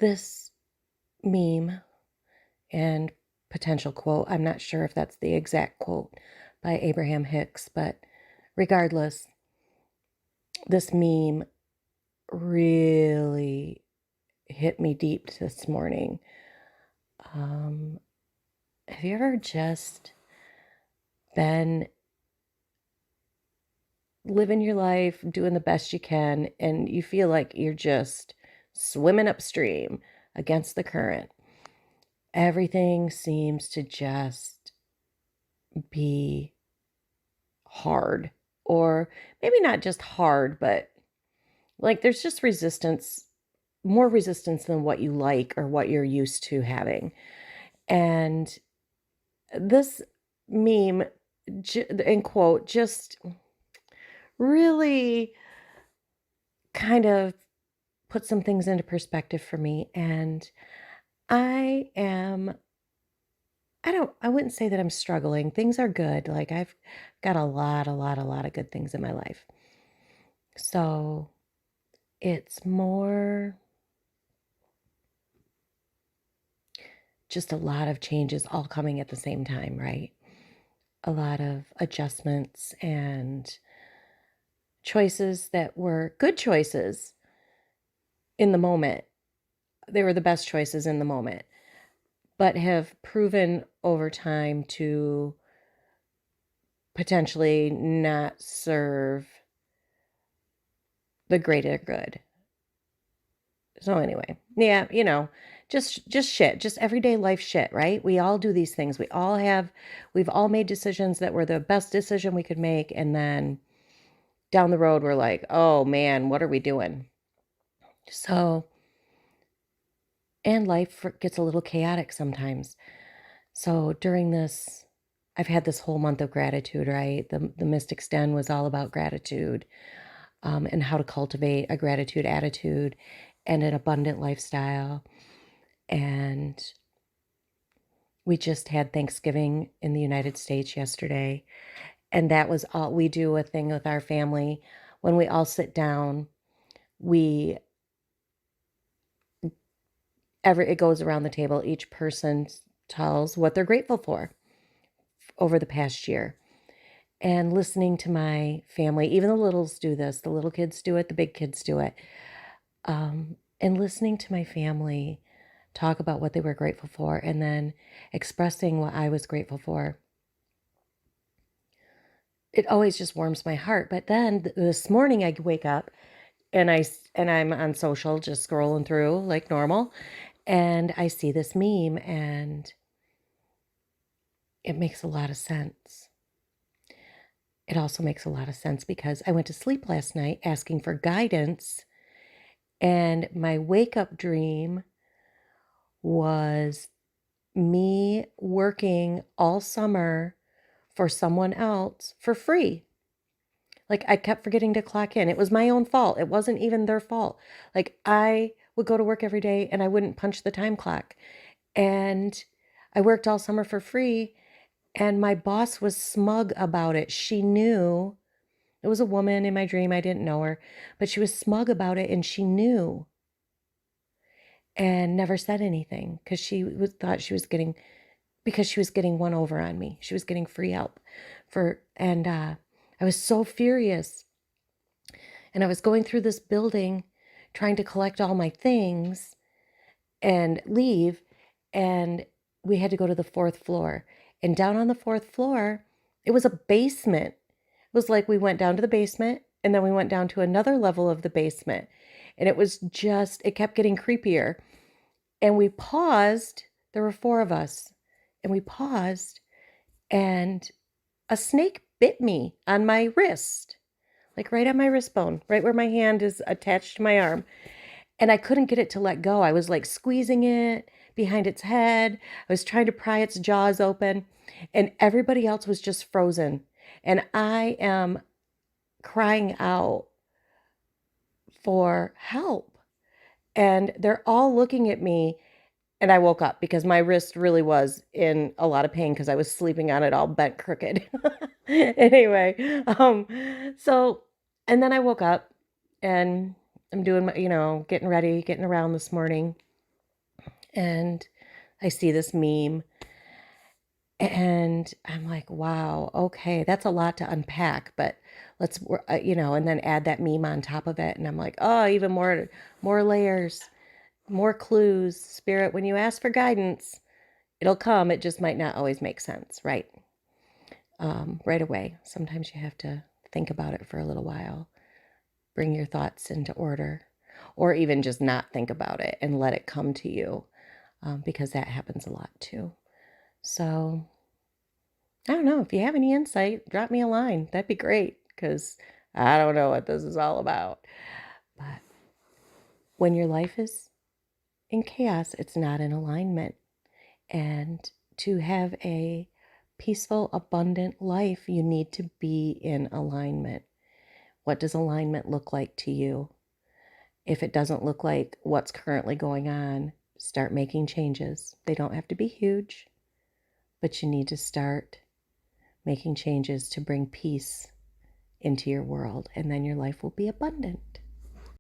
This meme and potential quote, I'm not sure if that's the exact quote by Abraham Hicks, but regardless, this meme really hit me deep this morning. Um, have you ever just been living your life, doing the best you can, and you feel like you're just swimming upstream against the current? Everything seems to just be hard, or maybe not just hard, but like there's just resistance, more resistance than what you like or what you're used to having. And this meme, in quote, just really kind of put some things into perspective for me. And I am, I wouldn't say that I'm struggling. Things are good. Like I've got a lot of good things in my life. So it's more just a lot of changes all coming at the same time, right? A lot of adjustments and choices that were good choices in the moment. They were the best choices in the moment, but have proven over time to potentially not serve the greater good. So anyway, yeah, just shit, just everyday life shit, right? We all do these things. We've all made decisions that were the best decision we could make, and then down the road we're like, "Oh man, what are we doing?" So, and life gets a little chaotic sometimes. So during this, I've had this whole month of gratitude, right? The Mystic Den was all about gratitude, and how to cultivate a gratitude attitude and an abundant lifestyle. And we just had Thanksgiving in the United States yesterday. And that was all we do, a thing with our family. When we all sit down, we it goes around the table. Each person tells what they're grateful for over the past year. And listening to my family, even the littles do this, the little kids do it, the big kids do it. And listening to my family talk about what they were grateful for and then expressing what I was grateful for. It always just warms my heart. But then this morning I wake up and I'm on social just scrolling through like normal, and I see this meme and it makes a lot of sense. It also makes a lot of sense because I went to sleep last night asking for guidance, and my wake up dream was me working all summer for someone else for free. Like I kept forgetting to clock in. It was my own fault. It wasn't even their fault. Like I would go to work every day and I wouldn't punch the time clock. And I worked all summer for free, and my boss was smug about it. She knew it was a woman in my dream. I didn't know her, but she was smug about it and she knew and never said anything because thought she was getting because she was getting one over on me. She was getting free help and I was so furious. And I was going through this building trying to collect all my things and leave, and we had to go to the fourth floor. And down on the fourth floor, it was a basement. It was like we went down to the basement and then we went down to another level of the basement. And it kept getting creepier. And we paused. There were four of us. And we paused, and a snake bit me on my wrist, like right on my wrist bone, right where my hand is attached to my arm. And I couldn't get it to let go. I was like squeezing it behind its head. I was trying to pry its jaws open, and everybody else was just frozen. And I am crying out for help. And they're all looking at me. And I woke up because my wrist really was in a lot of pain because I was sleeping on it all bent crooked. Anyway, so, and then I woke up and I'm doing my, getting ready, getting around this morning. And I see this meme and I'm like, wow, okay, that's a lot to unpack, but and then add that meme on top of it. And I'm like, oh, even more layers, more clues. Spirit, when you ask for guidance, it'll come. It just might not always make sense, right? Right away. Sometimes you have to think about it for a little while, bring your thoughts into order, or even just not think about it and let it come to you, because that happens a lot too. So I don't know. If you have any insight, drop me a line. That'd be great because I don't know what this is all about. But when your life is in chaos, it's not in alignment. And to have a peaceful, abundant life, you need to be in alignment. What does alignment look like to you? If it doesn't look like what's currently going on, start making changes. They don't have to be huge, but you need to start making changes to bring peace into your world, and then your life will be abundant.